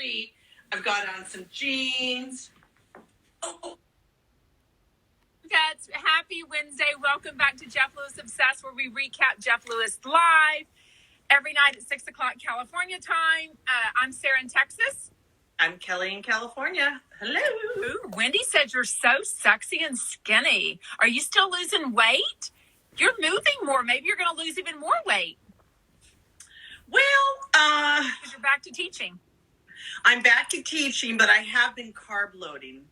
see. I've got on some jeans. Oh. Guys, happy Wednesday. Welcome back to Jeff Lewis Obsessed, where we recap Jeff Lewis live every night at 6 o'clock California time. I'm Sarah in Texas. I'm Kelly in California. Hello. Ooh, Wendy said you're so sexy and skinny. Are you still losing weight? You're moving more. Maybe you're going to lose even more weight. Well, because you're back to teaching. I'm back to teaching, but I have been carb loading.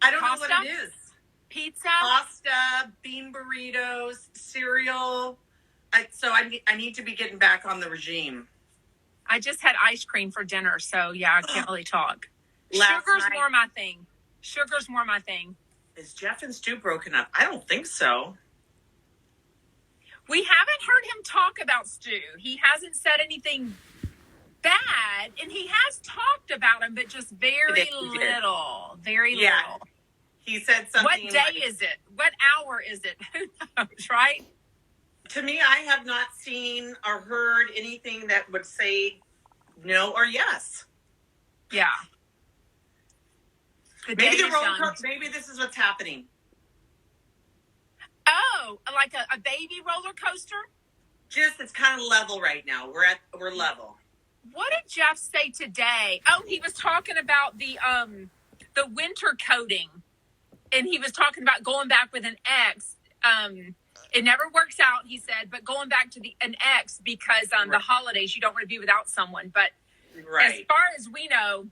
I don't know what it is. Pizza? Pasta, bean burritos, cereal. So I need to be getting back on the regime. I just had ice cream for dinner, so yeah, I can't really talk. Sugar's more my thing. Is Jeff and Stu broken up? I don't think so. We haven't heard him talk about Stu. He hasn't said anything bad, and he has talked about him, but just very little. Little. He said something. What day is it? What hour is it? Who knows, right? To me, I have not seen or heard anything that would say no or yes. Yeah. Maybe maybe this is what's happening. Oh, like a baby roller coaster? Just it's kind of level right now. We're level. What did Jeff say today? Oh, he was talking about the winter coating, and he was talking about going back with an ex. It never works out, he said, but going back to an ex because the holidays you don't want to be without someone. But as far as we know,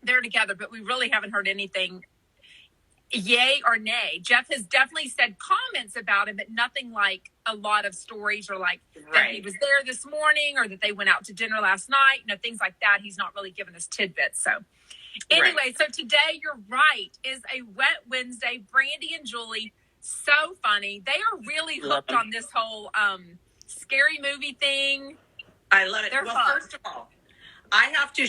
they're together, but we really haven't heard anything yay or nay. Jeff has definitely said comments about him, but nothing like a lot of stories or like that he was there this morning or that they went out to dinner last night, things like that. He's not really given us tidbits. So anyway, so today, you're right, is a wet Wednesday. Brandy and Julie, so funny. They are really hooked on this whole scary movie thing. I love it. They're well, fun. First of all, I have to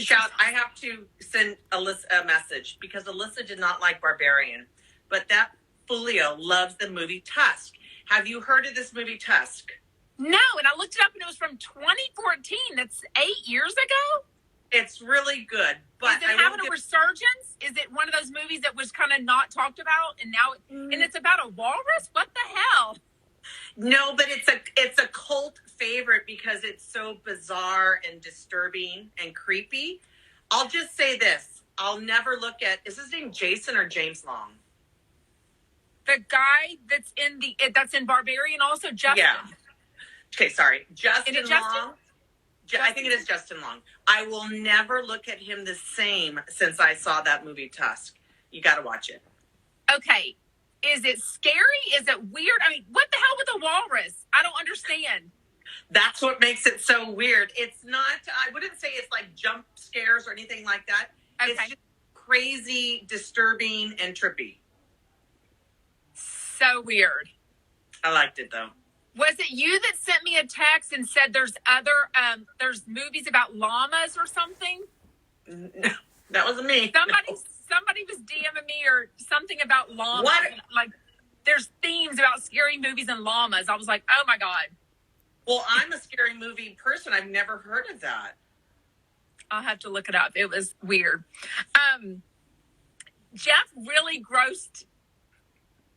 send Alyssa a message because Alyssa did not like Barbarian, but that Fulio loves the movie Tusk. Have you heard of this movie Tusk? No, and I looked it up and it was from 2014. That's 8 years ago? It's really good. But is it having a resurgence? Is it one of those movies that was kind of not talked about and now and it's about a walrus? What the hell? No, but it's a cult favorite because it's so bizarre and disturbing and creepy. I'll just say this. I'll never look at, is his name Jason or James Long? The guy that's in Barbarian also, Justin. Yeah. Okay, sorry. Justin Long. I think it is Justin Long. I will never look at him the same since I saw that movie Tusk. You got to watch it. Okay. Is it scary? Is it weird? I mean, what the hell with a walrus? I don't understand. That's what makes it so weird. It's not, I wouldn't say it's like jump scares or anything like that. Okay. It's just crazy, disturbing, and trippy. So weird. I liked it though. Was it you that sent me a text and said there's there's movies about llamas or something? No, that wasn't me. Somebody was DMing me or something about llamas. What? Like, there's themes about scary movies and llamas. I was like, oh my God. Well, I'm a scary movie person. I've never heard of that. I'll have to look it up. It was weird. Jeff really grossed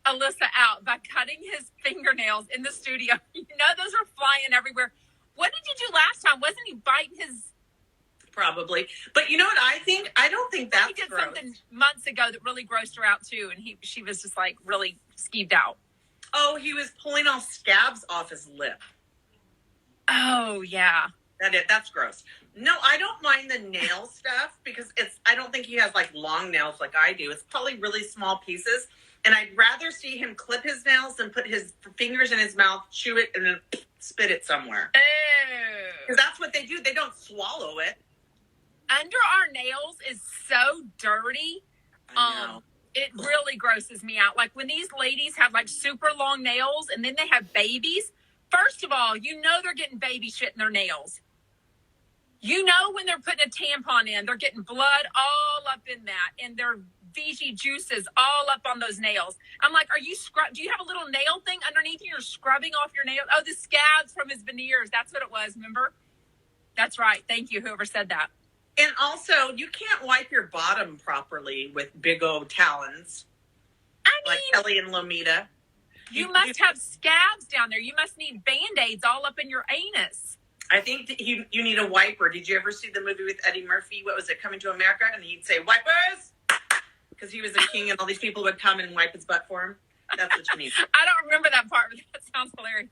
Alyssa out by cutting his fingernails in the studio. Those are flying everywhere. What did you do last time? Wasn't he biting his... Probably. But you know what I think? I don't think that's gross. He did something months ago that really grossed her out too, and she was just like really skeeved out. Oh, he was pulling all scabs off his lip. Oh, yeah. That's gross. No, I don't mind the nail stuff because I don't think he has like long nails like I do. It's probably really small pieces. And I'd rather see him clip his nails than put his fingers in his mouth, chew it, and then spit it somewhere. Because that's what they do. They don't swallow it. Under our nails is so dirty. I know. It really grosses me out. Like when these ladies have like super long nails and then they have babies. First of all, they're getting baby shit in their nails. When they're putting a tampon in, they're getting blood all up in that and their Fiji juices all up on those nails. I'm like, do you have a little nail thing underneath you? You're scrubbing off your nails? Oh, the scabs from his veneers. That's what it was, remember? That's right. Thank you, whoever said that. And also, you can't wipe your bottom properly with big old talons I like mean, Kelly and Lomita. you must have scabs down there. You must need Band-Aids all up in your anus. I think that you need a wiper. Did you ever see the movie with Eddie Murphy? What was it, Coming to America? And he'd say, wipers! Because he was a king and all these people would come and wipe his butt for him. That's what you need. I don't remember that part, but that sounds hilarious.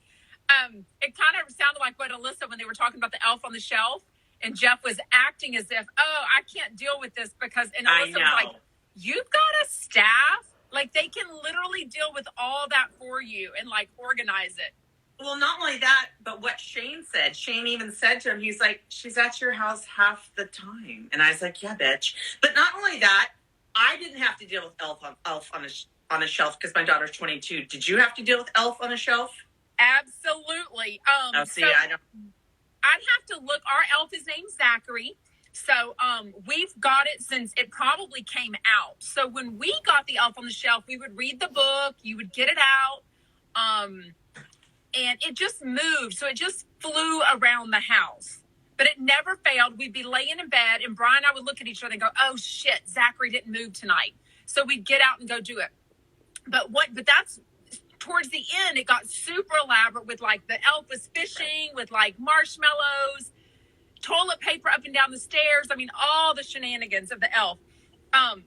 It kind of sounded like what Alyssa, when they were talking about the elf on the shelf, and Jeff was acting as if, oh, I can't deal with this because, and Alyssa was like, you've got a staff? Like, they can literally deal with all that for you and, like, organize it. Well, not only that, but what Shane said. Shane even said to him, he's like, she's at your house half the time. And I was like, yeah, bitch. But not only that, I didn't have to deal with Elf on a shelf because my daughter's 22. Did you have to deal with Elf on a shelf? Absolutely. I don't. I'd have to look. Our elf is named Zachary. So we've got it since it probably came out. So when we got the Elf on the Shelf, we would read the book, you would get it out, and it just moved. So it just flew around the house. But it never failed. We'd be laying in bed, and Brian and I would look at each other and go, oh, shit, Zachary didn't move tonight. So we'd get out and go do it. But that's towards the end, it got super elaborate with, like, the elf was fishing with, like, marshmallows, toilet paper up and down the stairs. I mean, all the shenanigans of the elf. And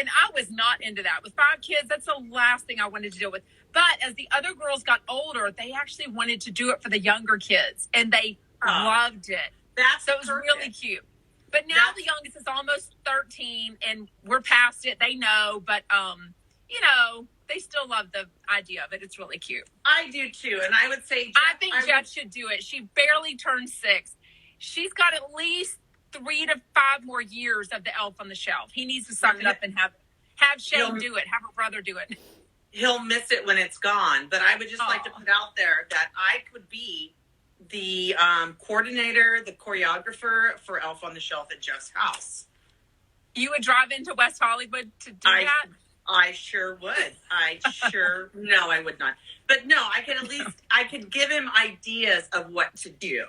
I was not into that. With 5 kids, that's the last thing I wanted to deal with. But as the other girls got older, they actually wanted to do it for the younger kids, and they loved it. So it was really cute. But now the youngest is almost 13, and we're past it. They know, but you know, they still love the idea of it. It's really cute. I do too, and I would say I think Jet should do it. She barely turned 6. She's got at least 3 to 5 more years of the Elf on the Shelf. He needs to suck it up and have Shane do it. Have her brother do it. He'll miss it when it's gone. But I would just like to put out there that I could be the coordinator, the choreographer for Elf on the Shelf at Jeff's house. You would drive into West Hollywood to do that? I sure would. No, I would not. But no, I could give him ideas of what to do.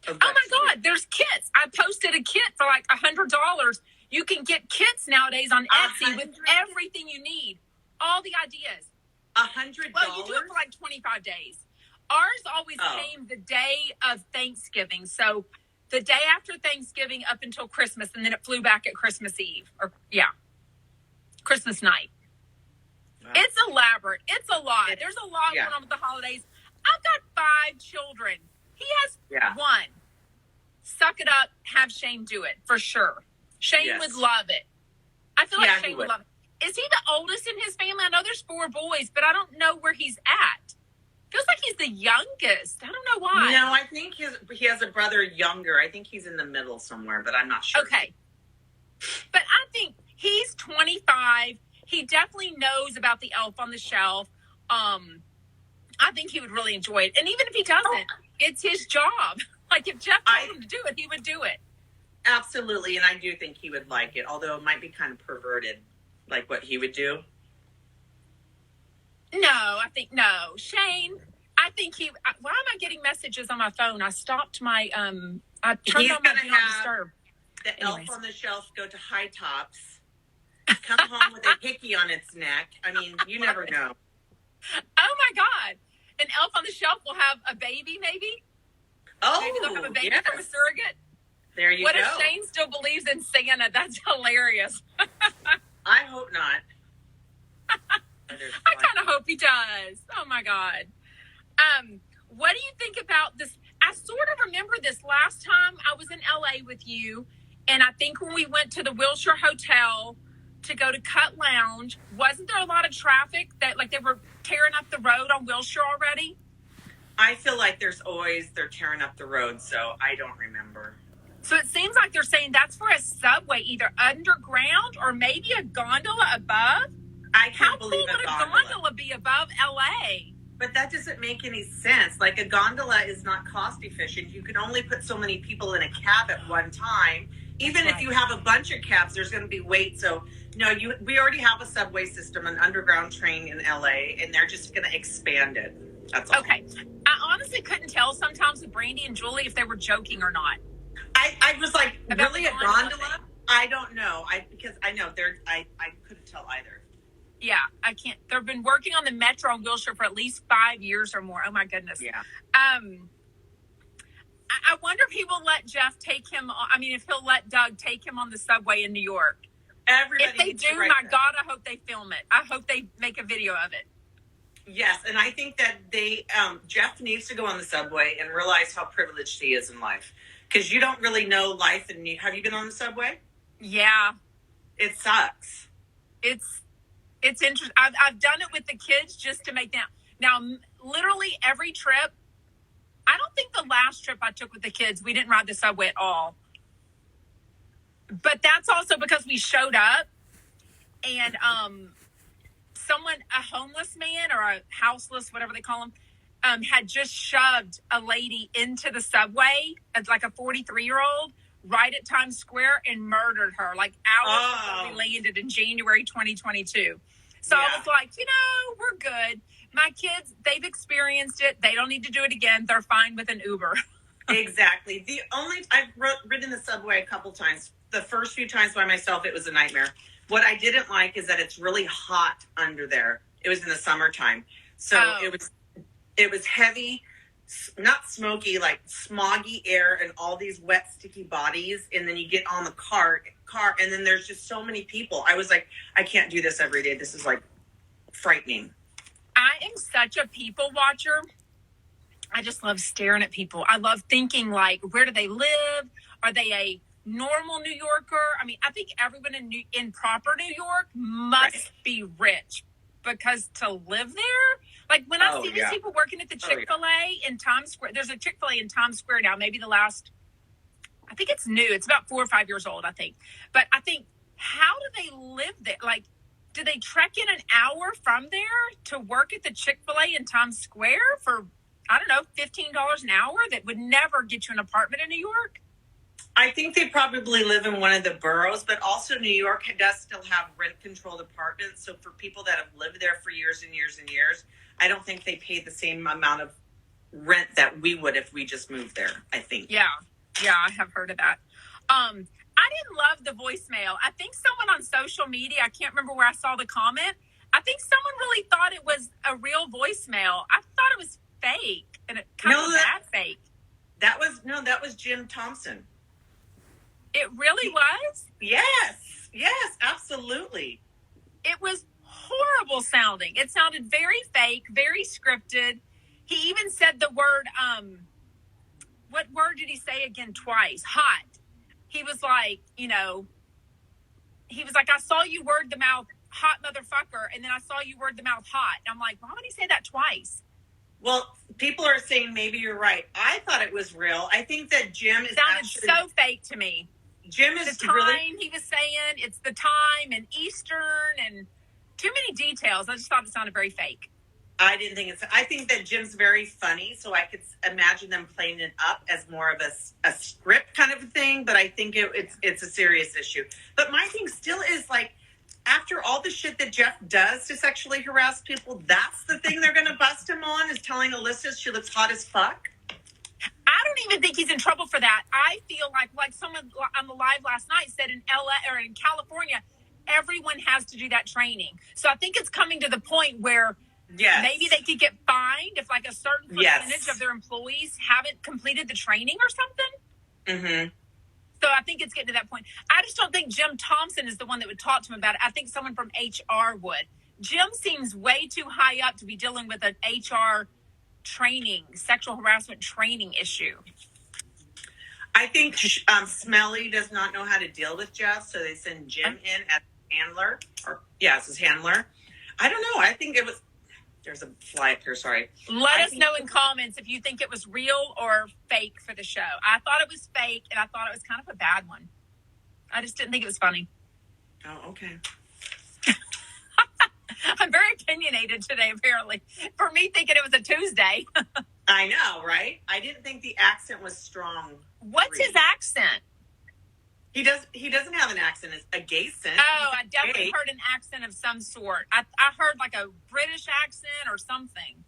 Oh my God, there's kits. I posted a kit for like $100. You can get kits nowadays on Etsy with everything you need. All the ideas. $100? Well, you do it for like 25 days. Ours always came the day of Thanksgiving. So the day after Thanksgiving up until Christmas, and then it flew back at Christmas Eve. Christmas night. Wow. It's elaborate. It's a lot. There's a lot going on with the holidays. I've got 5 children. He has 1. Suck it up. Have Shane do it for sure. Shane would love it. I feel like Shane would love it. Is he the oldest in his family? I know there's 4 boys, but I don't know where he's at. Feels like he's the youngest. I don't know why. No, I think he has a brother younger. I think he's in the middle somewhere, but I'm not sure. Okay. But I think he's 25. He definitely knows about the Elf on the Shelf. I think he would really enjoy it. And even if he doesn't, it's his job. Like, if Jeff told him to do it, he would do it. Absolutely, and I do think he would like it, although it might be kind of perverted, like what he would do. No. Shane, I think why am I getting messages on my phone? I stopped my, I turned on my Do Not Disturb. The Elf on the Shelf go to High Tops, come home with a hickey on its neck. I mean, you never know. Oh my God. An Elf on the Shelf will have a baby, maybe? Oh, maybe they'll have a baby from a surrogate. There you go. What if Shane still believes in Santa? That's hilarious. I hope not. I kind of hope he does. Oh my God. What do you think about this? I sort of remember this last time I was in LA with you. And I think when we went to the Wilshire Hotel to go to Cut Lounge, wasn't there a lot of traffic that, like, they were tearing up the road on Wilshire already? I feel like they're tearing up the road, so I don't remember. So it seems like they're saying that's for a subway, either underground or maybe a gondola above. I can't believe a gondola be above LA? But that doesn't make any sense. Like, a gondola is not cost efficient. You can only put so many people in a cab at one time. Even if you have a bunch of cabs, there's going to be wait. So, no, we already have a subway system, an underground train in LA, and they're just going to expand it. That's all. Okay. I honestly couldn't tell sometimes with Brandy and Julie if they were joking or not. I was like, About really the a gondola gondola? I don't know. Because I know I couldn't tell either. Yeah, I can't. They've been working on the metro in Wilshire for at least 5 years or more. Oh my goodness. Yeah. I wonder if he will let Jeff take him. I mean, if he'll let Doug take him on the subway in New York. Everybody If they needs do, to write my that. God, I hope they film it. I hope they make a video of it. Yes, and I think that Jeff needs to go on the subway and realize how privileged he is in life. Because you don't really know life. Have you been on the subway? Yeah, It sucks. it's interesting. I've done it with the kids just to make now literally every trip. I don't think the last trip I took with the kids, we didn't ride the subway at all. But that's also because we showed up and a homeless man or a houseless, whatever they call them, had just shoved a lady into the subway as like a 43-year-old right at Times Square and murdered her like hours before we landed in January 2022. So I was like, we're good. My kids, they've experienced it. They don't need to do it again. They're fine with an Uber. Exactly. I've ridden the subway a couple times. The first few times by myself, it was a nightmare. What I didn't like is that it's really hot under there. It was in the summertime. So it was heavy, not smoky, like smoggy air and all these wet, sticky bodies. And then you get on the car, and then there's just so many people. I was like, I can't do this every day. This is like frightening. I am such a people watcher. I just love staring at people. I love thinking like, where do they live? Are they a normal New Yorker? I mean, I think everyone in proper New York must be rich because to live there, like when I see these people working at the Chick-fil-A in Times Square, there's a Chick-fil-A in Times Square now, maybe I think it's new. It's about 4 or 5 years old, I think. But I think, how do they live there? Like, do they trek in an hour from there to work at the Chick-fil-A in Times Square for, I don't know, $15 an hour that would never get you an apartment in New York? I think they probably live in one of the boroughs, but also New York does still have rent-controlled apartments. So for people that have lived there for years and years and years, I don't think they pay the same amount of rent that we would if we just moved there, I think. Yeah, I have heard of that. I didn't love the voicemail. I think someone on social media, I can't remember where I saw the comment, I think someone really thought it was a real voicemail. I thought it was fake, and it kind of bad fake. That was Jim Thompson. It really was? Yes, absolutely. It was horrible sounding. It sounded very fake, very scripted. He even said the word, what word did he say again twice? Hot. He was like, I saw you word the mouth hot motherfucker, and then I saw you word the mouth hot. And I'm like, why would he say that twice? Well, people are saying maybe you're right. I thought it was real. I think that Jim is sounded so fake to me. Jim is the time he was saying, it's the time and Eastern and too many details. I just thought it sounded very fake. I didn't think I think that Jim's very funny, so I could imagine them playing it up as more of a script kind of a thing, but I think it's a serious issue. But my thing still is like, after all the shit that Jeff does to sexually harass people, that's the thing they're going to bust him on, is telling Alyssa she looks hot as fuck? I don't even think he's in trouble for that. I feel like someone on the live last night said in LA or in California, everyone has to do that training. So I think it's coming to the point where maybe they could get fined if like a certain percentage of their employees haven't completed the training or something. Mm-hmm. So I think it's getting to that point. I just don't think Jim Thompson is the one that would talk to him about it. I think someone from HR would. Jim seems way too high up to be dealing with an HR training, sexual harassment training issue. I think Smelly does not know how to deal with Jeff, so they send Jim in as handler. As his handler. I don't know. I think it was... There's a fly up here, sorry. Let us know in comments if you think it was real or fake for the show. I thought it was fake, and I thought it was kind of a bad one. I just didn't think it was funny. Oh, okay. I'm very opinionated today, apparently. For me, thinking it was a Tuesday. I know, right? I didn't think the accent was strong. What's his accent? He doesn't have an accent. It's a gay accent. Oh, I definitely heard an accent of some sort. I heard like a British accent or something.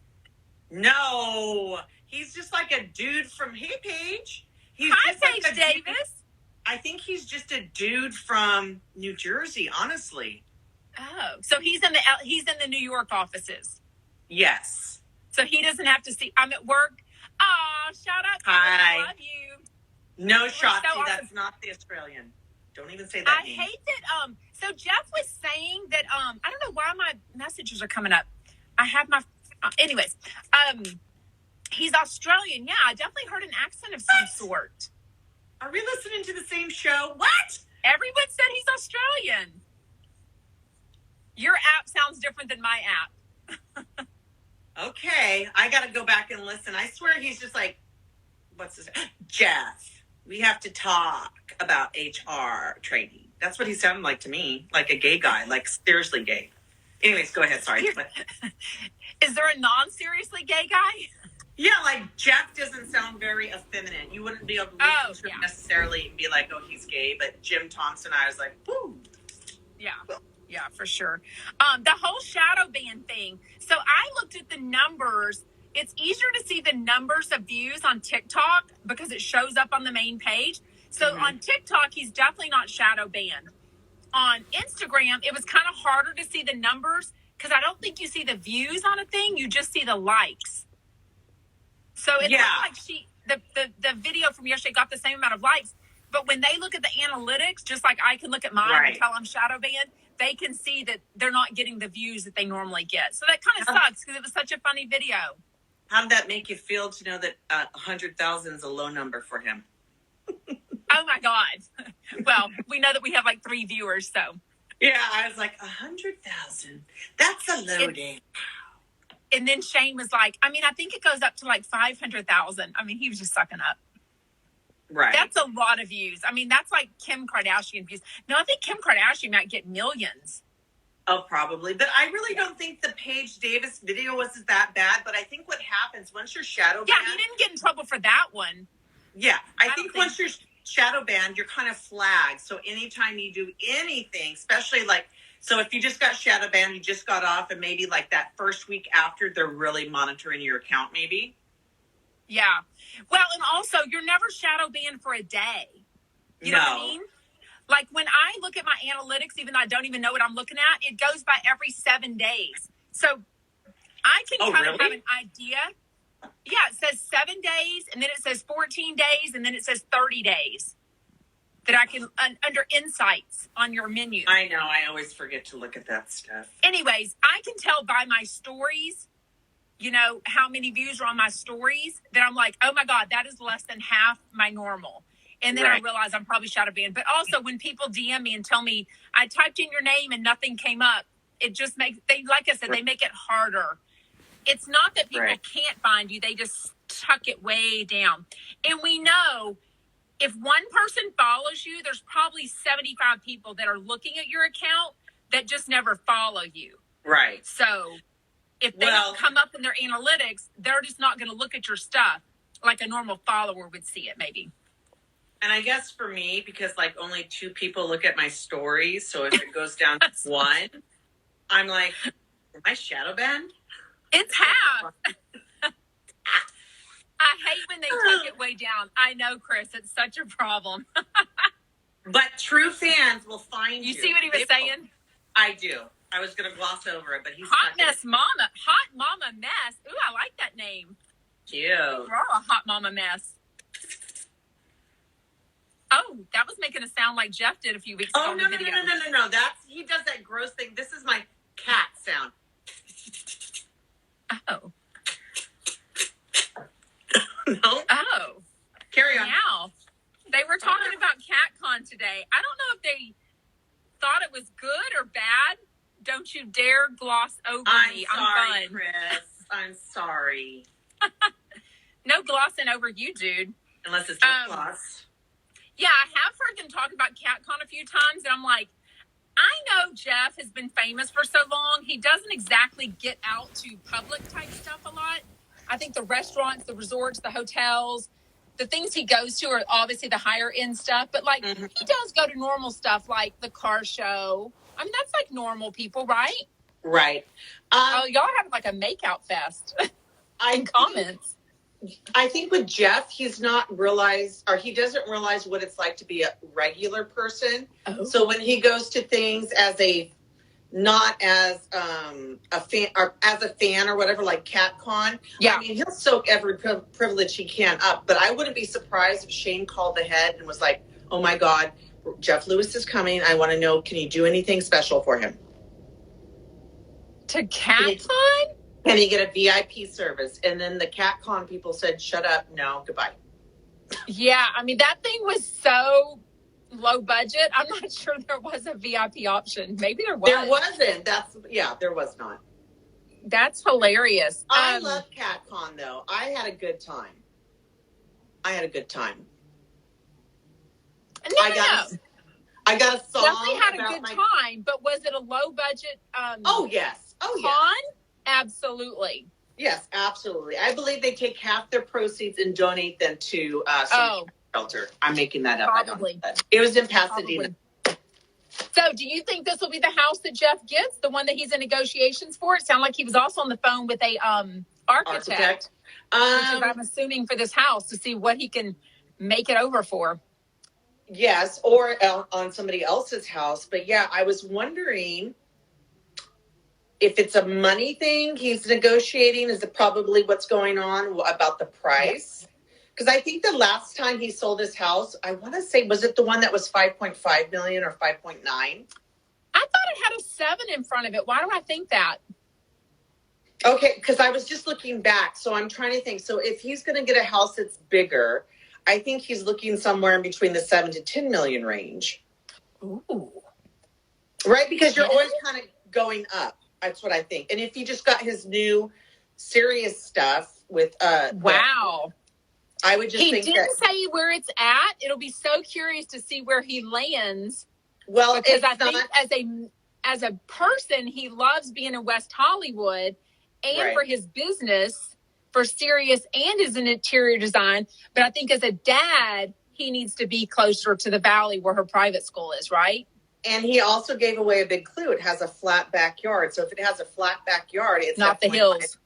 No, He's just like a dude from Paige. He's Hi, just like Paige a dude. Davis. I think he's just a dude from New Jersey, honestly. Oh, so he's in the New York offices. Yes. So he doesn't have to see. I'm at work. Aw, shout out to Hi. you. I love you. No shot. so See, awesome. That's not the Australian. Don't even say that I name. hate that. So Jeff was saying that. I don't know why my messages are coming up. I have my. Anyways, he's Australian. Yeah, I definitely heard an accent of some sort. Are we listening to the same show? What? Everyone said he's Australian. Your app sounds different than my app. Okay, I got to go back and listen. I swear he's just like, what's his Jeff, we have to talk about HR training. That's what he sounded like to me, like a gay guy, like seriously gay. Anyways, go ahead. Sorry. Is there a non-seriously gay guy? Yeah, like Jeff doesn't sound very effeminate. You wouldn't be able to necessarily be like, oh, he's gay. But Jim Thompson, I was like, whoo. Yeah, for sure. The whole shadow ban thing. So I looked at the numbers. It's easier to see the numbers of views on TikTok because it shows up on the main page. So on TikTok, he's definitely not shadow banned. On Instagram, it was kind of harder to see the numbers because I don't think you see the views on a thing. You just see the likes. So it's not like the video from yesterday got the same amount of likes. But when they look at the analytics, just like I can look at mine and tell I'm shadow banned, they can see that they're not getting the views that they normally get. So that kind of sucks because it was such a funny video. How did that make you feel to know that 100,000 is a low number for him? Oh, my God. Well, we know that we have like 3 viewers, so. Yeah, I was like, 100,000. That's a low day. And then Shane was like, I think it goes up to like 500,000. He was just sucking up. Right. That's a lot of views. That's like Kim Kardashian views. No, I think Kim Kardashian might get millions. Oh, probably. But I really don't think the Paige Davis video was that bad. But I think what happens once you're shadow banned. Yeah, he didn't get in trouble for that one. Yeah, I think once you're shadow banned, you're kind of flagged. So anytime you do anything, especially like, so if you just got shadow banned, you just got off, and maybe like that first week after, they're really monitoring your account, maybe. Yeah. Well, and also, you're never shadow banned for a day. You know what I mean? Like, when I look at my analytics, even though I don't even know what I'm looking at, it goes by every 7 days. So I can kind of have an idea. Yeah, it says 7 days, and then it says 14 days, and then it says 30 days. That I can, under insights on your menu. I know. I always forget to look at that stuff. Anyways, I can tell by my stories, how many views are on my stories, that I'm like, oh my God, that is less than half my normal. And then I realize I'm probably shadow banned. But also when people DM me and tell me I typed in your name and nothing came up, it just makes, like I said, they make it harder. It's not that people can't find you. They just tuck it way down. And we know if one person follows you, there's probably 75 people that are looking at your account that just never follow you. Right. So if they don't come up in their analytics, they're just not going to look at your stuff like a normal follower would see it, maybe. And I guess for me, because like only 2 people look at my stories, so if it goes down to 1, I'm like, am I shadow banned? It's half. I hate when they take it way down. I know, Chris. It's such a problem. But true fans will find you. You see what he was saying? I do. I was going to gloss over it, but he's Hot Mess Mama. Hot Mama Mess. Ooh, I like that name. Cute. We're all a Hot Mama Mess. Oh, that was making it sound like Jeff did a few weeks ago. Oh, no. He does that gross thing. This is my cat sound. Oh. No? Oh. Carry on. Now, they were talking about CatCon today. I don't know if they thought it was good or bad. Don't you dare gloss over me. I'm fun. Chris. I'm sorry. No glossing over you, dude. Unless it's a gloss. Yeah, I have heard them talk about CatCon a few times, and I'm like, I know Jeff has been famous for so long. He doesn't exactly get out to public type stuff a lot. I think the restaurants, the resorts, the hotels, the things he goes to are obviously the higher end stuff. But like he does go to normal stuff like the car show. That's like normal people, right? Right. Y'all have like a makeout fest in comments. I think with Jeff, he's not realized, or he doesn't realize what it's like to be a regular person. Oh. So when he goes to things as a, not as a fan, or as a fan or whatever, like CatCon, Yeah. I mean, he'll soak every privilege he can up. But I wouldn't be surprised if Shane called ahead and was like, "Oh my God, Jeff Lewis is coming. I want to know, can you do anything special for him? To CatCon? Can he get a VIP service?" And then the CatCon people said, "Shut up, no, goodbye." Yeah, I mean, that thing was so low budget. I'm not sure there was a VIP option. Maybe there was. There wasn't. There was not. That's hilarious. I love CatCon though. I had a good time. No. I got a song. Definitely had a good time, but was it a low budget Oh yes. con? Yes. Absolutely. Yes, absolutely. I believe they take half their proceeds and donate them to some shelter. I'm making that up. Probably. It was in Pasadena. Probably. So do you think this will be the house that Jeff gets, the one that he's in negotiations for? It sounded like he was also on the phone with a architect. Which is, I'm assuming, for this house to see what he can make it over for. Yes, or on somebody else's house. But yeah, I was wondering if it's a money thing he's negotiating. Is it probably what's going on about the price? Because I think the last time he sold his house, I want to say, was it the one that was 5.5 million or 5.9? I thought it had a 7 in front of it. Why do I think that? Okay, because I was just looking back. So I'm trying to think. So if he's going to get a house that's bigger, I think he's looking somewhere in between the 7 to 10 million range. Ooh. Right? Because you're always kind of going up. That's what I think. And if he just got his new serious stuff with wow. I would just he think didn't say where it's at. It'll be so curious to see where he lands. Well, because I think as a person, he loves being in West Hollywood, and for his business, for Sirius and as an interior design. But I think as a dad, he needs to be closer to the valley where her private school is, right? And he also gave away a big clue. It has a flat backyard. So if it has a flat backyard, it's not the hills.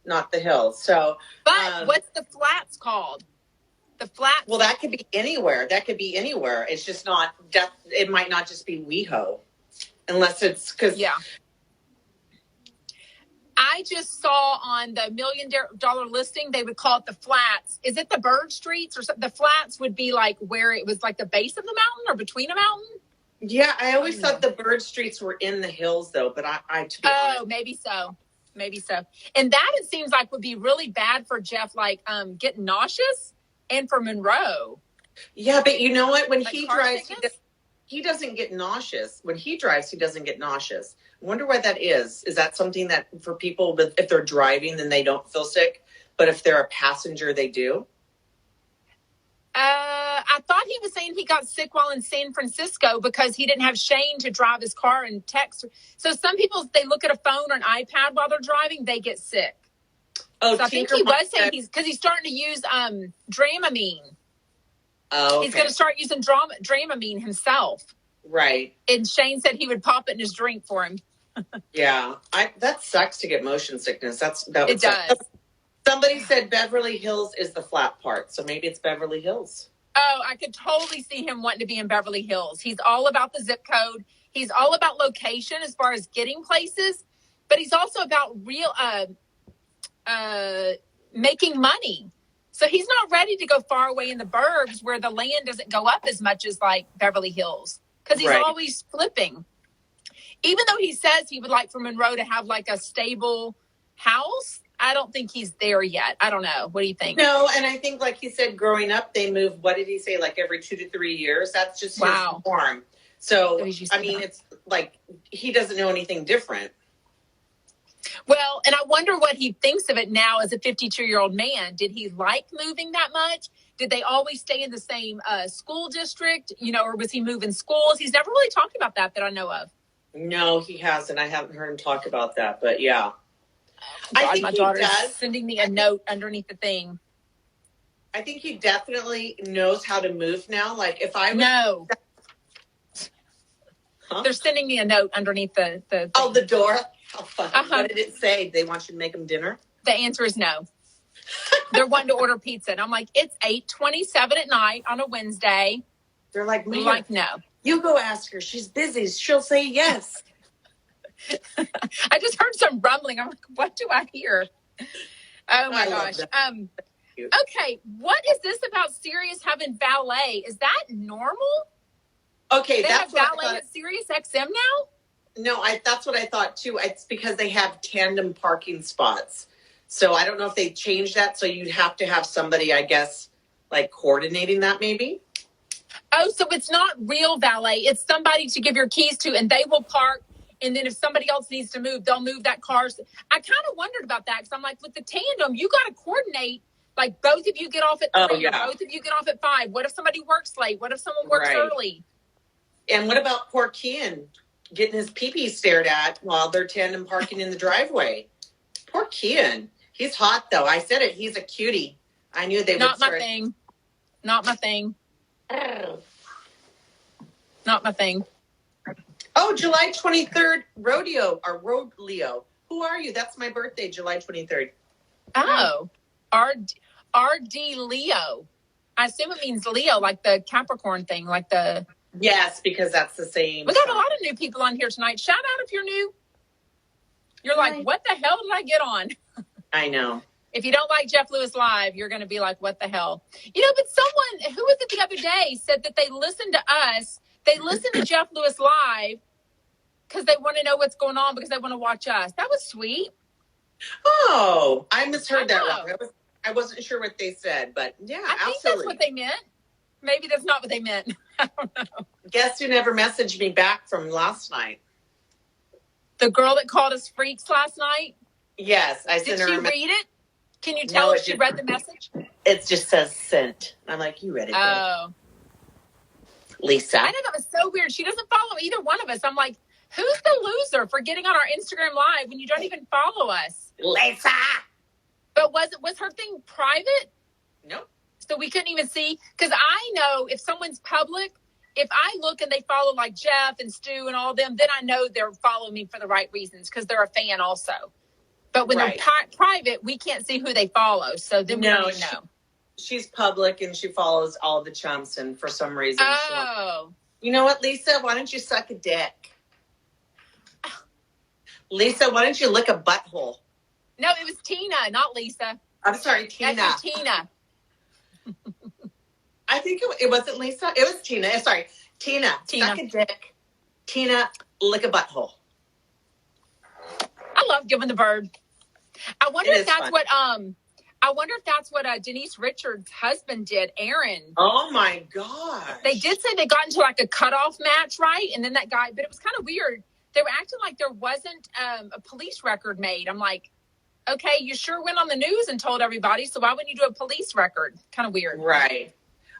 Not the hills. So, but what's the flats called? The flats. Well, that could be anywhere. It's just not. It might not just be WeHo, unless it's because. Yeah. I just saw on the $1 million listing, they would call it the flats. Is it the Bird Streets or something? The flats would be like where it was like the base of the mountain or between a mountain. Yeah, I always thought the Bird Streets were in the hills, though. But honest, maybe so. And that, it seems like, would be really bad for Jeff, like getting nauseous, and for Monroe. Yeah, but you know what? When like he drives, he doesn't get nauseous. When he drives, he doesn't get nauseous. I wonder why that is. Is that something that for people, if they're driving, then they don't feel sick, but if they're a passenger, they do? I thought he was saying he got sick while in San Francisco because he didn't have Shane to drive his car and text. So some people, they look at a phone or an iPad while they're driving, they get sick. Oh, so I think he was saying because he's starting to use Dramamine. Oh, okay. He's going to start using Dramamine himself. Right. And Shane said he would pop it in his drink for him. Yeah, that sucks to get motion sickness. It does. Somebody said Beverly Hills is the flat part, so maybe it's Beverly Hills. Oh, I could totally see him wanting to be in Beverly Hills. He's all about the zip code. He's all about location as far as getting places, but he's also about real making money. So he's not ready to go far away in the burbs where the land doesn't go up as much as like Beverly Hills, because he's always flipping. Even though he says he would like for Monroe to have like a stable house, I don't think he's there yet. I don't know. What do you think? No, and I think, like he said, growing up, they move, what did he say, like every 2 to 3 years? That's just his norm. So, I mean, it's like he doesn't know anything different. Well, and I wonder what he thinks of it now as a 52-year-old man. Did he like moving that much? Did they always stay in the same school district, or was he moving schools? He's never really talked about that I know of. No, he hasn't. I haven't heard him talk about that, but yeah. God, I think my daughter's sending me a note underneath the thing. I think he definitely knows how to move now. Like if I was... No. Huh? They're sending me a note underneath the thing. Oh, the door? How funny. What did it say? They want you to make them dinner? The answer is no. They're wanting to order pizza. And I'm like, it's 8:27 at night on a Wednesday. They're like, I'm like, no. You go ask her. She's busy. She'll say yes. I just heard some rumbling. I'm like, what do I hear? Oh my gosh. Okay, what is this about Sirius having valet? Is that normal? Okay, they that's have what valet at Sirius XM now? No, that's what I thought too. It's because they have tandem parking spots. So I don't know if they changed that. So you'd have to have somebody, I guess, like coordinating that maybe. Oh, so it's not real valet. It's somebody to give your keys to, and they will park. And then if somebody else needs to move, they'll move that car. So I kind of wondered about that because I'm like, with the tandem, you got to coordinate. Like both of you get off at 3, or both of you get off at 5. What if somebody works late? What if someone works early? And what about poor Kian getting his pee-pee stared at while they're tandem parking in the driveway? Poor Kian. He's hot though. I said it. He's a cutie. I knew they would. Not my thing. Not my thing. Not my thing. Oh, July 23rd, rodeo or road Leo. Who are you? That's my birthday, July 23rd. Oh, RD Leo. I assume it means Leo, like the Capricorn thing, like the. Yes, because that's the same. We got a lot of new people on here tonight. Shout out if you're new. You're like, what the hell did I get on? I know. If you don't like Jeff Lewis Live, you're going to be like, what the hell? You know, but someone, who was it the other day, said that they listened to us. They listened to Jeff Lewis Live because they want to know what's going on, because they want to watch us. That was sweet. Oh, I misheard that wrong. I wasn't sure what they said, but yeah, I think that's what they meant. Maybe that's not what they meant. I don't know. Guess who never messaged me back from last night? The girl that called us freaks last night? Yes, I sent her. Did she read it? Can you tell if she read the message? It just says sent. I'm like, you read it. Oh. Lisa. I know, that was so weird. She doesn't follow either one of us. I'm like, who's the loser for getting on our Instagram Live when you don't even follow us? Lisa. But was her thing private? Nope. So we couldn't even see? Because I know if someone's public, if I look and they follow like Jeff and Stu and all of them, then I know they're following me for the right reasons because they're a fan also. But when they're private, we can't see who they follow. So then we don't even know. She's public and she follows all the chumps, and for some reason, you know what, Lisa? Why don't you suck a dick? Lisa, why don't you lick a butthole? No, it was Tina, not Lisa. I'm sorry, Tina. That's Tina. I think it wasn't Lisa. It was Tina. Sorry, Tina. Suck a dick. Tina, lick a butthole. I love giving the bird. I wonder if that's what Denise Richards' husband did, Aaron. Oh my God. They did say they got into like a cutoff match, right? And then that guy, but it was kind of weird. They were acting like there wasn't a police record made. I'm like, okay, you sure went on the news and told everybody, so why wouldn't you do a police record? Kind of weird. Right.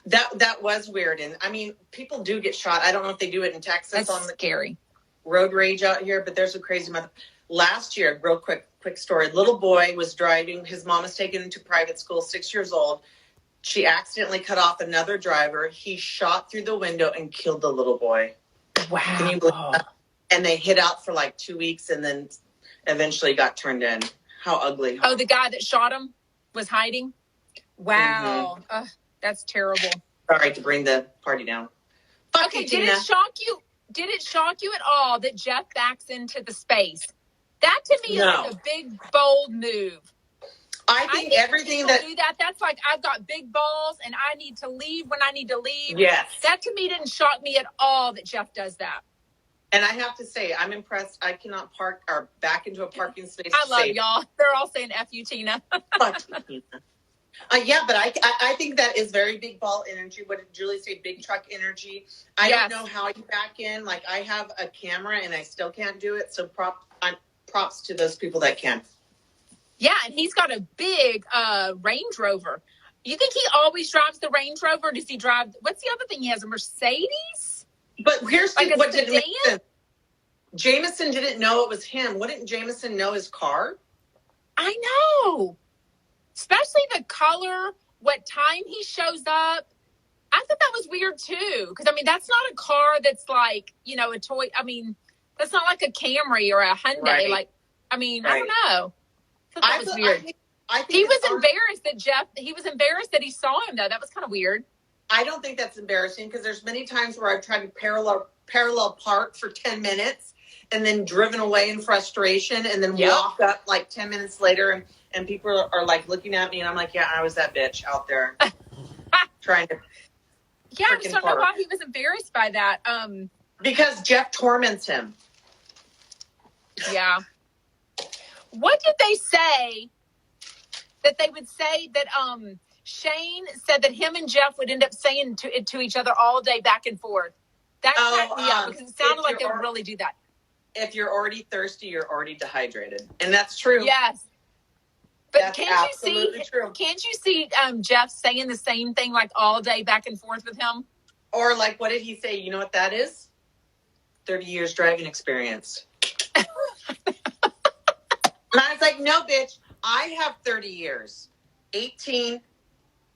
That was weird. And I mean, people do get shot. I don't know if they do it in Texas. That's on the scary road rage out here, but there's a crazy mother. Last year, real quick story. Little boy was driving. His mom was taken into private school, 6 years old. She accidentally cut off another driver. He shot through the window and killed the little boy. Wow. Can you believe that? And they hid out for like 2 weeks and then eventually got turned in. How ugly. Oh, the guy that shot him was hiding? Wow. Mm-hmm. That's terrible. Sorry to bring the party down. Okay, did it shock you? Did it shock you at all that Jeff backs into the space? That to me is like a big, bold move. I think everything that do that, that's like, I've got big balls and I need to leave when I need to leave. Yes. That to me didn't shock me at all that Jeff does that. And I have to say, I'm impressed. I cannot park or back into a parking space. I love y'all. They're all saying F you, Tina. Fuck you, Tina. Yeah, but I think that is very big ball energy. What did Julie say? Big truck energy. I don't know how you back in. Like, I have a camera and I still can't do it. So props to those people that can. Yeah, and he's got a big Range Rover. You think he always drives the Range Rover? Does he drive? What's the other thing he has? A Mercedes? But here's like what didn't make sense. Jameson didn't know it was him. Wouldn't Jameson know his car? I know. Especially the color, what time he shows up. I thought that was weird too. Because, I mean, that's not a car that's like, you know, a toy. I mean, that's not like a Camry or a Hyundai. Right. Like, I mean, I don't know. I thought that was weird. I think He was embarrassed that he saw him, though. That was kind of weird. I don't think that's embarrassing because there's many times where I've tried to parallel park for 10 minutes and then driven away in frustration and then walk up like 10 minutes later and people are like looking at me and I'm like, yeah, I was that bitch out there trying to. Yeah, I just don't know why he was embarrassed by that. Because Jeff torments him. Yeah. What did they say that they would say that Shane said that him and Jeff would end up saying to each other all day back and forth? That cracked me up because it sounded like they would really do that. If you're already thirsty, you're already dehydrated. And that's true. Yes. But that's absolutely true. Can't you see Jeff saying the same thing like all day back and forth with him? Or like, what did he say? You know what that is? 30 years driving experience. And I was like, no, bitch, I have 30 years. 18.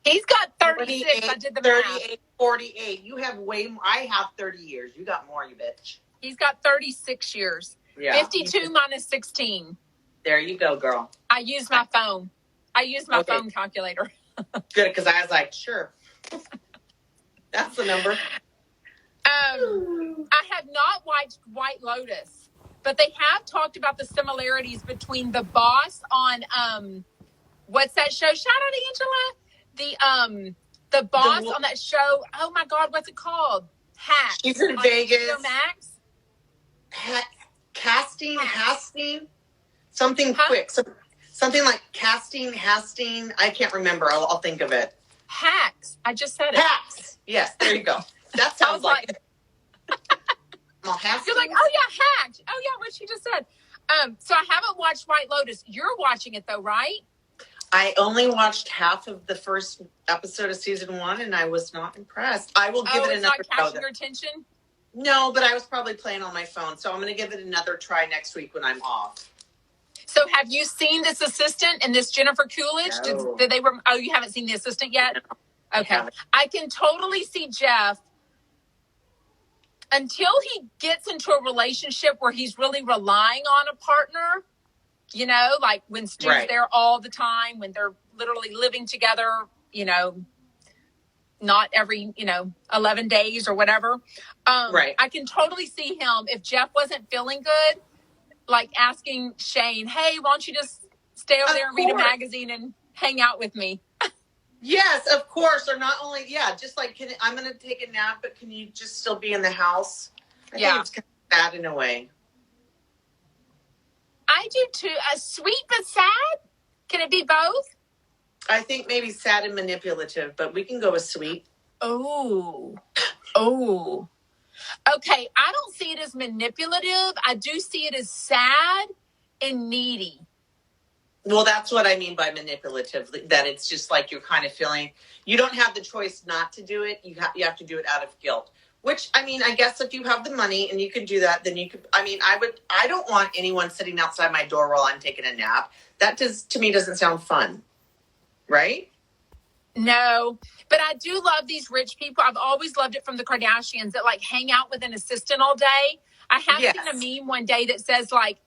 He's got 36. I did the 38, math. 48. You have way more. I have 30 years. You got more, you bitch. He's got 36 years. Yeah. 52 minus 16. There you go, girl. I used my phone. I used my phone calculator. Good, because I was like, sure. That's the number. I have not watched White Lotus, but they have talked about the similarities between the boss on what's that show? Shout out to Angela. The boss on that show. Oh my God, what's it called? Hacks. She's in Vegas. Max. Hasting. Something quick. Something like hasting. I can't remember. I'll think of it. Hacks. I just said it. Hacks. Yes, there you go. That sounds like You're like, oh yeah, hacked. Oh yeah, what she just said. So I haven't watched White Lotus. You're watching it though, right? I only watched half of the first episode of season 1, and I was not impressed. I will give it another. It's not catching your attention? No, but I was probably playing on my phone, so I'm going to give it another try next week when I'm off. So have you seen this assistant and this Jennifer Coolidge? No. You haven't seen the assistant yet? No, okay. I can totally see Jeff until he gets into a relationship where he's really relying on a partner, you know, like when Stu's there all the time, when they're literally living together, you know, not every, 11 days or whatever. I can totally see him, if Jeff wasn't feeling good, like asking Shane, hey, why don't you just stay over there and read a magazine and hang out with me? Yes, of course. Or not only, just like, I'm going to take a nap, but can you just still be in the house? I think it's kind of sad in a way. I do too. Sweet but sad? Can it be both? I think maybe sad and manipulative, but we can go with sweet. Oh. Okay, I don't see it as manipulative. I do see it as sad and needy. Well, that's what I mean by manipulative, that it's just like you're kind of feeling, you don't have the choice not to do it. You have to do it out of guilt, which, I mean, I guess if you have the money and you can do that, then you could, I don't want anyone sitting outside my door while I'm taking a nap. That to me doesn't sound fun. Right? No, but I do love these rich people. I've always loved it from the Kardashians that like hang out with an assistant all day. I have seen a meme one day that says like,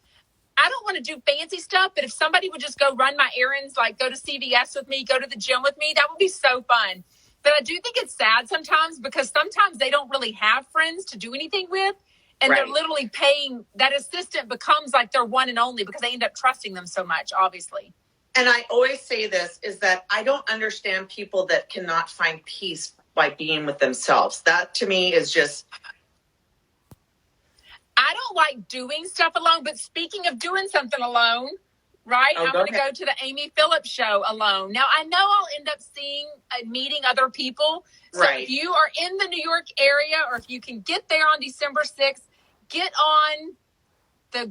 I don't want to do fancy stuff, but if somebody would just go run my errands, like go to CVS with me, go to the gym with me, that would be so fun. But I do think it's sad sometimes because sometimes they don't really have friends to do anything with. And they're literally paying, that assistant becomes like their one and only because they end up trusting them so much, obviously. And I always say this, is that I don't understand people that cannot find peace by being with themselves. That to me is just... I don't like doing stuff alone, but speaking of doing something alone, right? I'm going to go to the Amy Phillips show alone. Now, I know I'll end up meeting other people. So if you are in the New York area or if you can get there on December 6th, get on the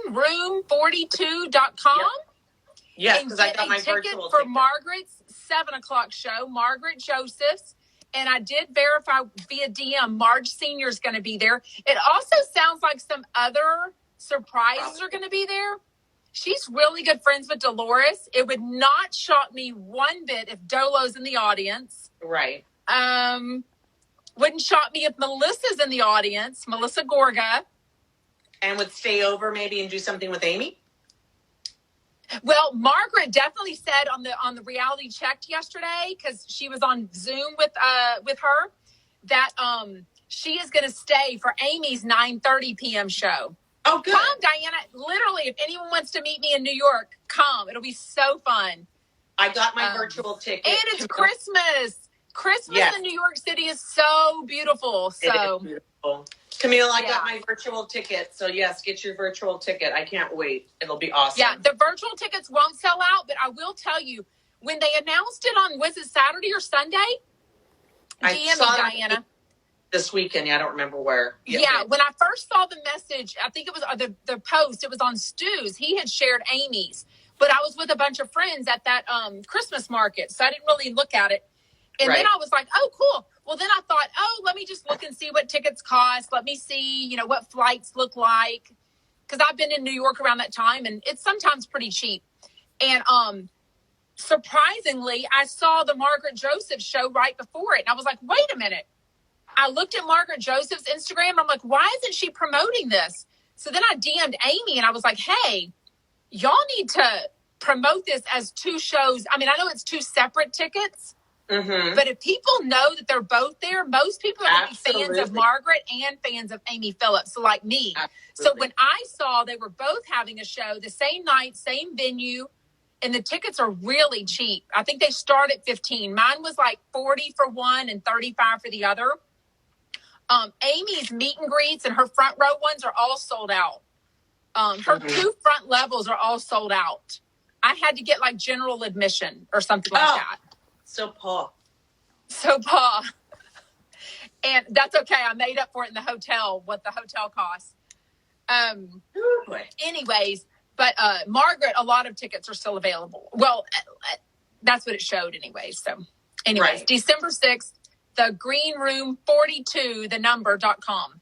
greenroom42.com. Yes, because I got my virtual ticket for Margaret's 7:00 show, Margaret Joseph's. And I did verify via DM, Marge Sr. is going to be there. It also sounds like some other surprises are going to be there. She's really good friends with Dolores. It would not shock me one bit if Dolo's in the audience. Right. Wouldn't shock me if Melissa's in the audience, Melissa Gorga. And would stay over maybe and do something with Amy? Well, Margaret definitely said on the reality check yesterday, because she was on Zoom with her, that she is going to stay for Amy's 9:30 p.m. show. Oh, good. Come, Diana. Literally, if anyone wants to meet me in New York, come. It'll be so fun. I got my virtual ticket. And it's Christmas. Christmas in New York City is so beautiful. So it is beautiful. Camille, I got my virtual ticket. So, yes, get your virtual ticket. I can't wait. It'll be awesome. Yeah, the virtual tickets won't sell out, but I will tell you, when they announced it on, was it Saturday or Sunday? I saw Diana. This weekend. Yeah, I don't remember where. Yeah, when I first saw the message, I think it was the post, it was on Stu's. He had shared Amy's, but I was with a bunch of friends at that Christmas market, so I didn't really look at it. And then I was like, oh, cool. Well, then I thought, oh, let me just look and see what tickets cost. Let me see, what flights look like. Because I've been in New York around that time, and it's sometimes pretty cheap. And surprisingly, I saw the Margaret Joseph show right before it. And I was like, wait a minute. I looked at Margaret Joseph's Instagram. And I'm like, why isn't she promoting this? So then I DM'd Amy, and I was like, hey, y'all need to promote this as two shows. I mean, I know it's two separate tickets. Mm-hmm. But if people know that they're both there, most people are going to be fans of Margaret and fans of Amy Phillips, so like me. Absolutely. So when I saw they were both having a show the same night, same venue, and the tickets are really cheap. I think they start at $15. Mine was like $40 for one and $35 for the other. Amy's meet and greets and her front row ones are all sold out. Her two front levels are all sold out. I had to get like general admission or something like that. So Paul. And that's okay. I made up for it in the hotel, what the hotel costs. Anyways, but Margaret, a lot of tickets are still available. Well, that's what it showed anyway. So anyways, December 6th, the Green Room 42, the number.com.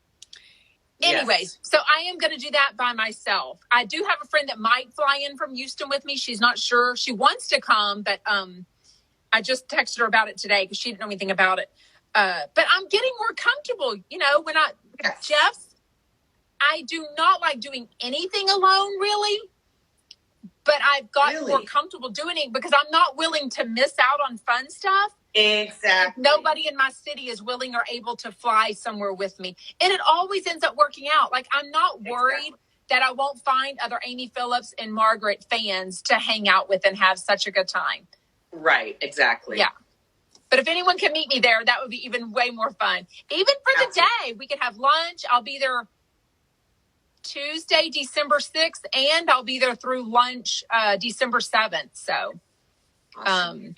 Anyways, so I am going to do that by myself. I do have a friend that might fly in from Houston with me. She's not sure. She wants to come, but I just texted her about it today because she didn't know anything about it. But I'm getting more comfortable, when Jeff's, I do not like doing anything alone, really. But I've gotten more comfortable doing it because I'm not willing to miss out on fun stuff. Exactly. Nobody in my city is willing or able to fly somewhere with me. And it always ends up working out. Like, I'm not worried that I won't find other Amy Phillips and Margaret fans to hang out with and have such a good time. Right, exactly. Yeah. But if anyone can meet me there, that would be even way more fun. Even for the day, we could have lunch. I'll be there Tuesday, December 6th, and I'll be there through lunch December 7th. So, awesome.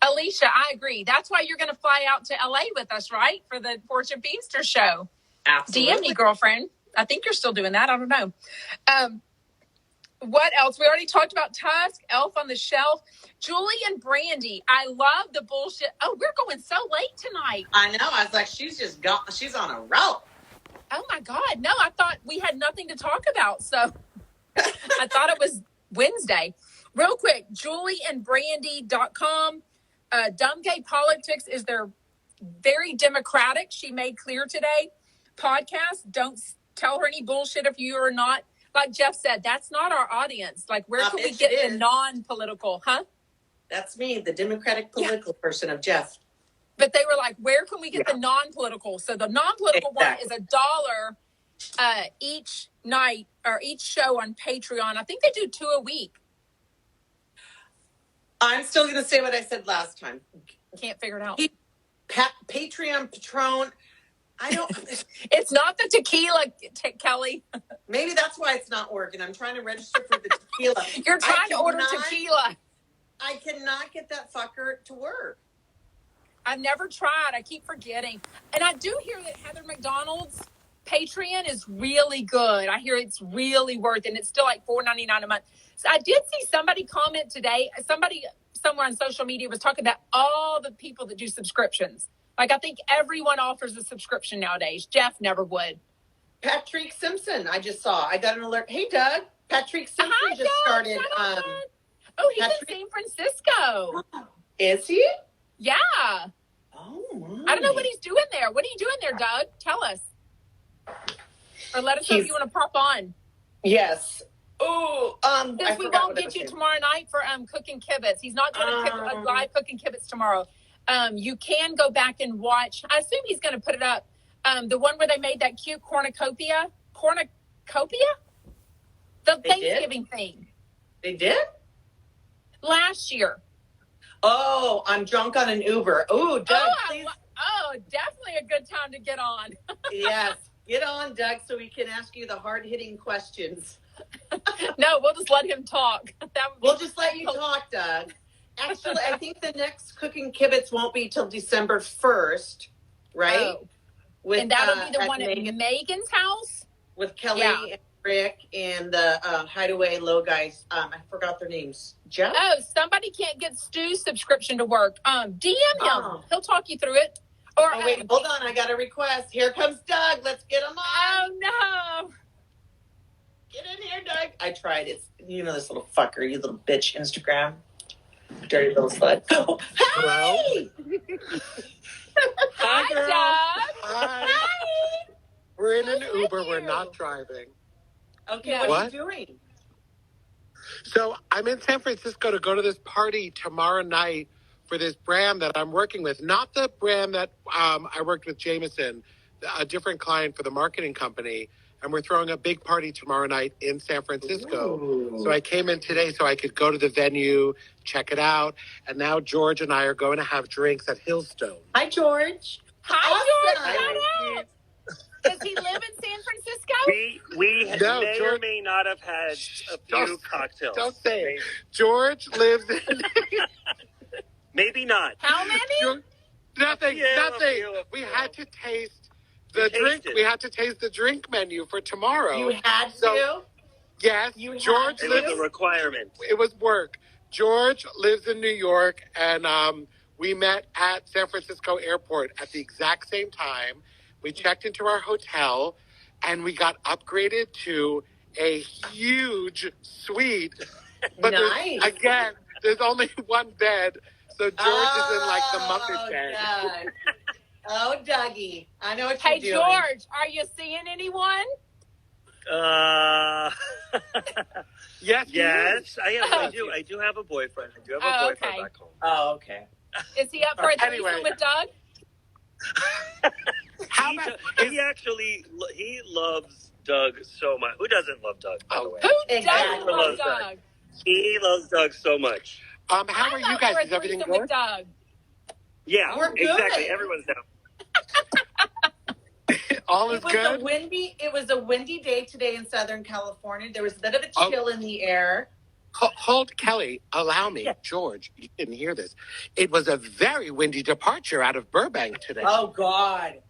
Alicia, I agree. That's why you're going to fly out to LA with us, right? For the Fortune Feimster show. Absolutely. DM me, girlfriend. I think you're still doing that. I don't know. What else? We already talked about Tusk, Elf on the Shelf, Julie and Brandy. I love the bullshit. Oh, we're going so late tonight. I know. I was like, she's just gone. She's on a roll. Oh my God. No, I thought we had nothing to talk about. So I thought it was Wednesday. Real quick, julieandbrandy.com. Dumb Gay Politics is their very democratic, she made clear today, podcast. Don't tell her any bullshit if you are not. Like Jeff said, that's not our audience. Like, where can we get the non-political, huh? That's me, the Democratic political person of Jeff. But they were like, where can we get the non-political? So the non-political one is $1 each night or each show on Patreon. I think they do 2 a week. I'm still going to say what I said last time. Can't figure it out. Patreon Patron. I don't. It's not the tequila, Kelly. Maybe that's why it's not working. I'm trying to register for the tequila. You're trying to order tequila. I cannot get that fucker to work. I've never tried. I keep forgetting. And I do hear that Heather McDonald's Patreon is really good. I hear it's really worth it. And it's still like $4.99 a month. So I did see somebody comment today. Somebody somewhere on social media was talking about all the people that do subscriptions. Like, I think everyone offers a subscription nowadays. Jeff never would. Patrick Simpson, I just saw. I got an alert. Hey, Doug. Patrick Simpson just started. Oh, he's in San Francisco. Is he? Yeah. Oh, my. I don't know what he's doing there. What are you doing there, Doug? Tell us. Or let us know if you want to pop on. Yes. Oh, Since we won't get you tomorrow night for cooking kibitz. He's not doing a live cooking kibitz tomorrow. You can go back and watch. I assume he's going to put it up. The one where they made that cute cornucopia? The Thanksgiving thing. They did? Last year. Oh, I'm drunk on an Uber. Oh, Doug, please. Oh, definitely a good time to get on. Yes, get on, Doug, so we can ask you the hard-hitting questions. No, we'll just let him talk. We'll just let you talk, Doug. Actually, I think the next cooking kibitz won't be till December 1st, right? Oh. And that'll be the one at Megan's house? With Kelly and Rick and the Hideaway Low guys. I forgot their names. Jeff? Oh, somebody can't get Stu's subscription to work. DM him. He'll talk you through it. Or, wait, hold on. I got a request. Here comes Doug. Let's get him on. Oh, no. Get in here, Doug. I tried. It's, this little fucker, you little bitch, Instagram. Dirty little slut. Oh, hi! Hi, Doug. Hi. We're in an Uber. We're not driving. Okay, what are you doing? So I'm in San Francisco to go to this party tomorrow night for this brand that I'm working with. Not the brand that I worked with Jameson, a different client for the marketing company. And we're throwing a big party tomorrow night in San Francisco. Ooh. So I came in today so I could go to the venue, check it out. And now George and I are going to have drinks at Hillstone. Hi, George. Hi, George. Shout out. Does he live in San Francisco? We may or may not have had a few cocktails. Don't say it. George lives in... Maybe not. How many? Nothing. We had to taste the drink. We had to taste the drink menu for tomorrow. You had to? Yes. George lives... It was a requirement. It was work. George lives in New York, and we met at San Francisco Airport at the exact same time. We checked into our hotel, and we got upgraded to a huge suite. But nice. There's only one bed, so George is in like the Muppet bed. Doug. Oh, Dougie. I know what you're doing. Hey, George, are you seeing anyone? Yes, I am. I do have a boyfriend. I do have a boyfriend back home. Oh, okay. Is he up for a threesome with Doug? He loves Doug so much. Who doesn't love Doug, by the way? Who doesn't love Doug? He loves Doug so much. How are you guys? Is everything good? With Doug. Yeah, we're good. Exactly. Everyone's down. All is good. It was a windy day today in Southern California. There was a bit of a chill in the air. Hold, Kelly, allow me. Yeah. George, you didn't hear this. It was a very windy departure out of Burbank today. Oh, God.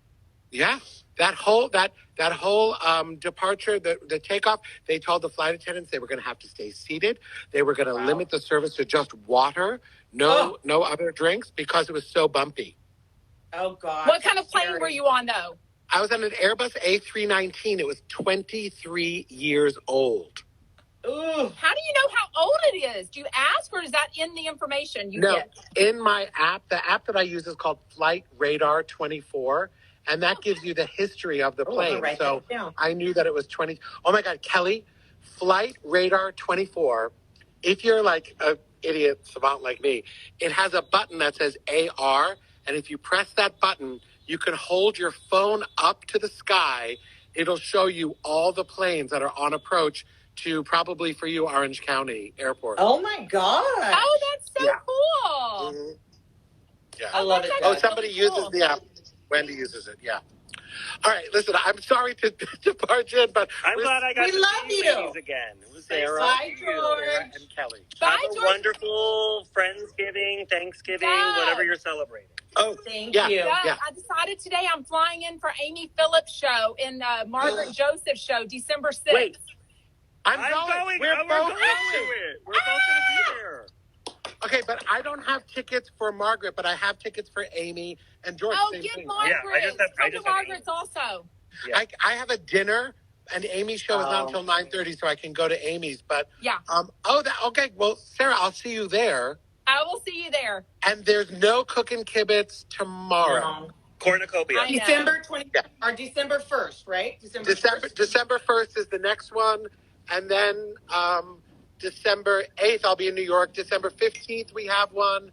Yeah. That whole departure, the takeoff, they told the flight attendants they were going to have to stay seated. They were going to limit the service to just water, no other drinks, because it was so bumpy. Oh, God. What kind of plane were you on, though? I was on an Airbus A319. It was 23 years old. Ooh. How do you know how old it is? Do you ask, or is that in the information you get? In my app, the app that I use is called Flight Radar 24, and that gives you the history of the plane. So I knew that it was 20. Oh, my God, Kelly, Flight Radar 24, if you're like an idiot savant like me, it has a button that says AR, and if you press that button, you can hold your phone up to the sky. It'll show you all the planes that are on approach to, probably for you, Orange County Airport. Oh, my God. Oh, that's so cool. Mm-hmm. Yeah. I love it. Oh, somebody uses the app. Wendy uses it, yeah. All right, listen, I'm sorry to barge in, but... I'm glad I got to see you again. It was Sarah. Bye, George. And Kelly. Bye, Have a wonderful Friendsgiving, Thanksgiving, whatever you're celebrating. Oh, thank you. Yeah. I decided today I'm flying in for Amy Phillips' show and Margaret Joseph's show, December 6th. Wait. I'm going. We're both going to it. We're both going to be there. Okay, but I don't have tickets for Margaret, but I have tickets for Amy and George. Oh, get Margaret. Come to Margaret's also. Yeah. I have a dinner, and Amy's show is not until 9:30, so I can go to Amy's. But okay. Well, Sarah, I'll see you there. I will see you there. And there's no cooking kibitz tomorrow. No. Cornucopia. December 20th or December 1st, right? December 1st is the next one. And then December 8th, I'll be in New York. December 15th, we have one.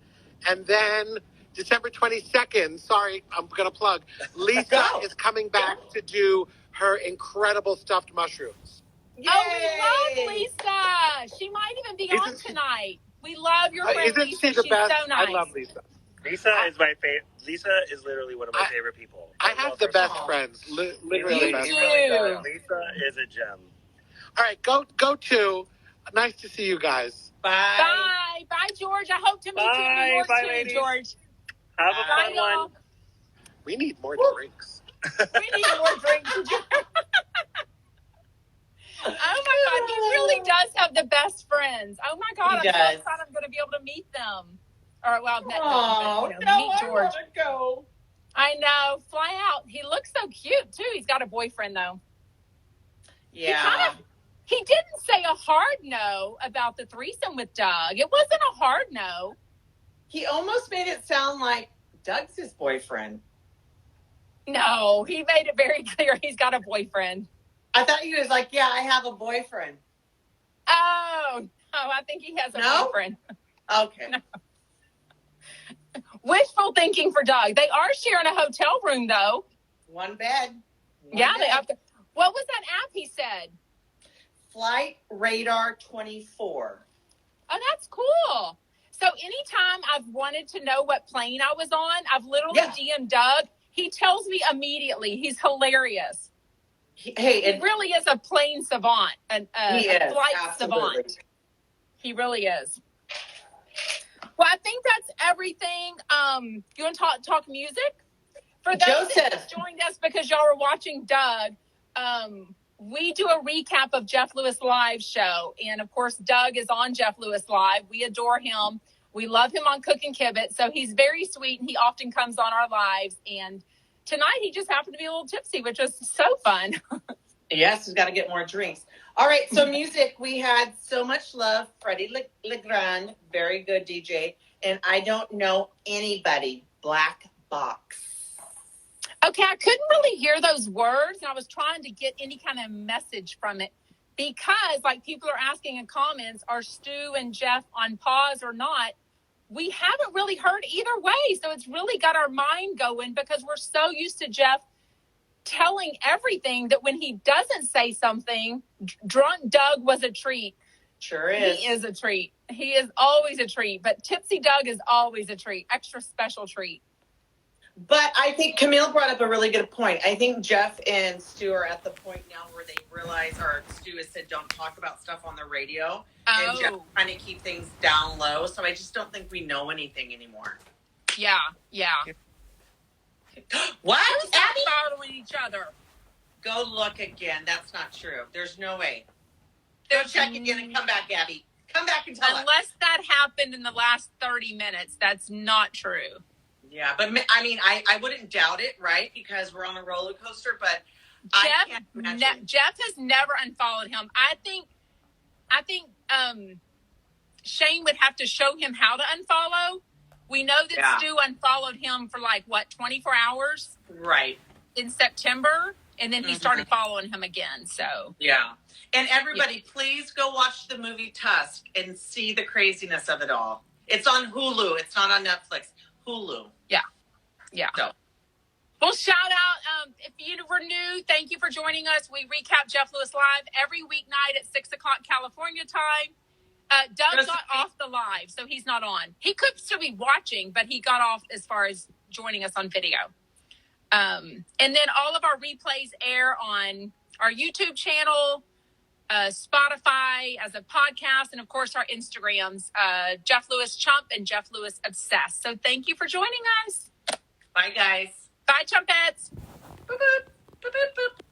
And then December 22nd, sorry, I'm going to plug. Lisa is coming back to do her incredible stuffed mushrooms. Yay! Oh, we love Lisa. She might even be on tonight. We love your friend Isn't Lisa. she the She's best? so nice. I love Lisa. Lisa is my favorite. Lisa is literally one of my favorite people. I have the best friends. Literally You the best do. friends. Lisa is a gem. All right, go to. Nice to see you guys. Bye. Bye, George. I hope to meet you in New York too, ladies. George. Have a fun y'all. one. We need more drinks. We need more drinks. Oh my God, he really does have the best friends. Oh my God, I'm so excited I'm going to be able to meet them. Or well, I've met them, but meet George. Go. I know, fly out. He looks so cute too. He's got a boyfriend though. Yeah. He didn't say a hard no about the threesome with Doug. It wasn't a hard no. He almost made it sound like Doug's his boyfriend. No, he made it very clear he's got a boyfriend. I thought he was like, yeah, I have a boyfriend. Oh, no, I think he has a boyfriend. Okay. No. Wishful thinking for Doug. They are sharing a hotel room, though. One bed. They have to. What was that app he said? Flight Radar 24. Oh, that's cool. So anytime I've wanted to know what plane I was on, I've literally DM'd Doug. He tells me immediately. He's hilarious. He really is a plane savant, a flight savant. He really is. Well, I think that's everything. You want to talk music? For those that joined us because y'all were watching Doug, we do a recap of Jeff Lewis Live show. And, of course, Doug is on Jeff Lewis Live. We adore him. We love him on Cook and Kibit. So he's very sweet, and he often comes on our lives. And tonight he just happened to be a little tipsy, which was so fun. Yes, he's got to get more drinks. All right, so music, we had So Much Love, Freddie Legrand, very good DJ, and I Don't Know Anybody, Black Box. Okay, I couldn't really hear those words, and I was trying to get any kind of message from it because, like, people are asking in comments, are Stu and Jeff on pause or not? We haven't really heard either way, so it's really got our mind going because we're so used to Jeff telling everything that when he doesn't say something, drunk Doug was a treat. Sure is. He is a treat. He is always a treat, but tipsy Doug is always a treat, extra special treat. But I think Camille brought up a really good point. I think Jeff and Stu are at the point now where they realize, or Stu has said, don't talk about stuff on the radio. Oh. And Jeff trying to keep things down low. So I just don't think we know anything anymore. Yeah. What? Who's not following each other? Go look again. That's not true. There's no way. Go check again and come back, Gabby. Come back and tell us. Unless that happened in the last 30 minutes, that's not true. Yeah, but I mean, I wouldn't doubt it, right? Because we're on a roller coaster, but I can't imagine. Jeff has never unfollowed him. I think Shane would have to show him how to unfollow. We know that Stu unfollowed him for 24 hours? Right. In September, and then he started following him again, so. Yeah. And everybody, please go watch the movie Tusk and see the craziness of it all. It's on Hulu. It's not on Netflix. Hulu. Yeah. So. Well, shout out, if you were new, thank you for joining us. We recap Jeff Lewis Live every weeknight at 6 o'clock California time. Doug got off the live, so he's not on. He could still be watching, but he got off as far as joining us on video. And then all of our replays air on our YouTube channel, Spotify as a podcast, and of course our Instagrams, Jeff Lewis Chump and Jeff Lewis Obsessed. So thank you for joining us. Bye, guys. Bye, Chumpets. Boop, boop. Boop, boop, boop.